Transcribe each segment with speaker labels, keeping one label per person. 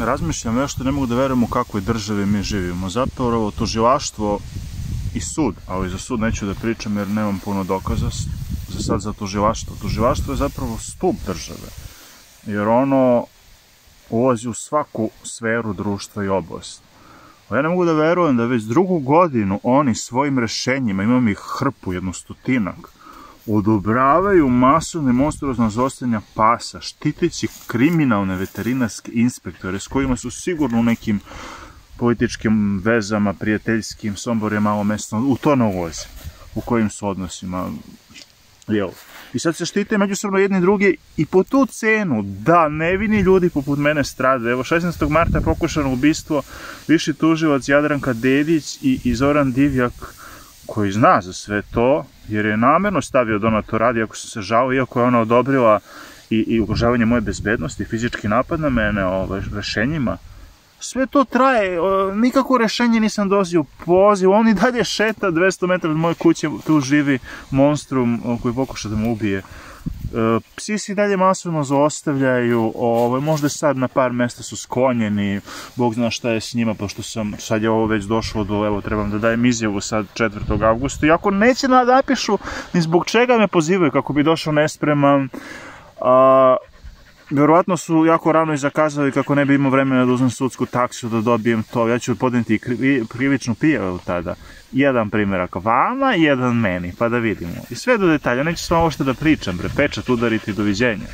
Speaker 1: razmišljam nešto, ne mogu da verujem u kakvoj državi mi živimo. Zapravo tužilaštvo i sud, ali za sud neću da pričam jer nemam puno dokaza za sad za tužilaštvo. Tužilaštvo je zapravo stup države, jer ono ulazi u svaku sferu društva i oblast. Ja ne mogu da verujem da već drugu godinu oni svojim rešenjima, imam ih hrpu, 100, odobravaju masovne monstruozna zaostajanja pasa, štiteći kriminalne veterinarske inspektore s kojima su sigurno u nekim političkim vezama, prijateljskim, Sombor je malo mesto, u to ne ulazi, u kojim su odnosima. I sad se štite međusobno jedni drugi i po tu cenu da nevini ljudi poput mene strade. Evo 16. marta je pokušano ubistvo, viši tužilac Jadranka Dedić i Zoran Divjak, koji zna za sve to, jer je namerno stavio da ona to radi, ako se žao, iako je ona odobrila i ugrožavanje moje bezbednosti, fizički napad na mene rešenjima. Sve to traje, nikako rešenje nisam dozio poziv, on i dalje šeta 200 metara od moje kuće, tu živi monstrum koji pokuša da me ubije. Psi se i dalje masovno zaostavljaju, možda sad na par mesta su sklonjeni, Bog zna šta je s njima, pošto sad je ovo već došlo do, evo, trebam da dajem izjavu sad 4. augusta, iako neće da napišu ni zbog čega me pozivaju, kako bi došao nespreman. Verovatno su jako rano i zakazali kako ne bi imao vremena da uzmem sudsku taksu da dobijem to. Ja ću podneti krivičnu prijavu tada. Jedan primjerak vama i jedan meni, pa da vidimo. I sve do detalja, neću s vama ošte da pričam, pečat udariti i doviđenja.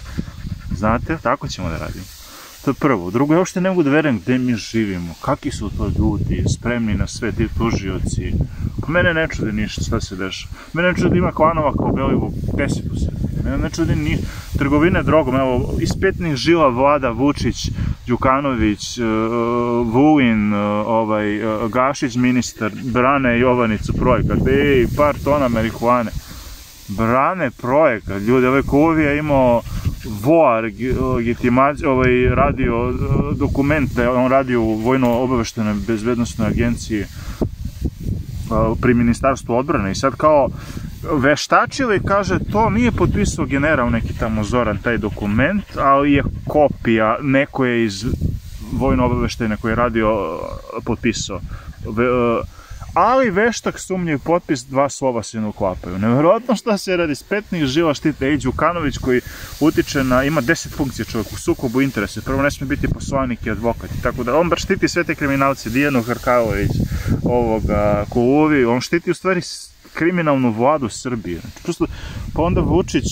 Speaker 1: Znate, tako ćemo da radimo. To je prvo. Drugo, ja uopšte ne mogu da verujem gde mi živimo, kakvi su to ljudi, spremni na sve, ti tužioci. Pa mene ne čudi ništa, šta se dešava. Mene ne čudi ima klanova kao Belivuk 10 u Srbiji. Mene ne čudi ni trgovine drogom, evo, iz petnih žila Vlada, Vučić, Đukanović, Vulin, Gašić ministar, brane Jovanicu projekat, par tona marihuane. Brane projekat, ljudi, Kuluvija je imao VOA, radio dokument da je on radio u Vojno-obaveštenoj bezbednostnoj agenciji pri Ministarstvu odbrane i sad kao veštačili, kaže, to nije potpisao general neki tamo Zoran taj dokument, ali je kopija, neko je iz Vojno-obaveštajne koji je radio potpisao. Ali veštak sumnja i potpis, 2 slova se ne uklapaju. Neverovatno šta se radi, s petnih žila štite Đukanović koji utiče na, ima 10 funkcija čovjek u sukobu interesa. Prvo ne smije biti poslanik i advokat, tako da on bar štiti sve te kriminalce, Dijanu Hrkalović, Kuluvi, on štiti u stvari kriminalnu vladu Srbije. Pa onda Vučić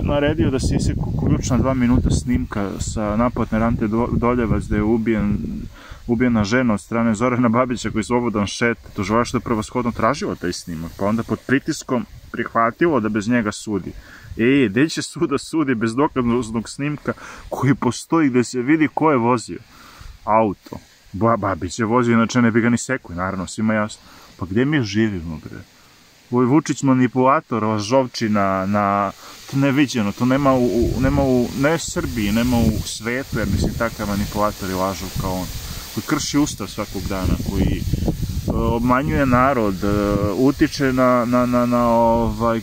Speaker 1: naredio da se iseku ključna 2 minuta snimka sa naplatne Rante Doljevac da je ubijena žena od strane Zorana Babića koji slobodan šeta. Tužilaštvo je prevashodno tražilo taj snimak, pa onda pod pritiskom prihvatilo da bez njega sudi. Gde će sud da sudi bez dokaznog snimka koji postoji gde se vidi ko je vozio auto? Babić je vozio, inače ne bi ga ni sekli, naravno, svima jasno. Pa gde mi živimo, bre? Ovo je Vučić manipulator, lažovčina, to neviđeno, to nema u, ne Srbiji, nema u svetu, jer mislim takav manipulator i lažov kao on, koji krši ustav svakog dana, koji obmanjuje narod, utiče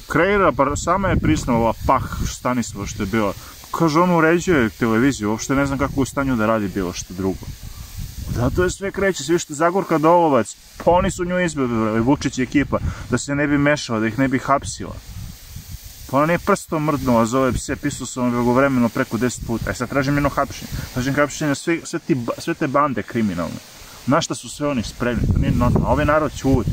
Speaker 1: kreira, pa sama je prisnala ova Pah Stanislava što je bila, kaže on uređuje televiziju, uopšte ne znam kako u stanju da radi bilo što drugo. Zato je sve kreće, sve što Zagorka Dolovac, pa oni su nju izbjeli, Vučić i ekipa, da se ne bi mešala, da ih ne bi hapsila. Pa ona nije prstom mrdnula, zove pse, pisao sam vregovremeno preko 10 puta. Sad tražim jedno hapšenje, tražim hapšenje sve te bande kriminalne. Na šta su sve oni spremni, to nije normalno, ovaj narod ćuti.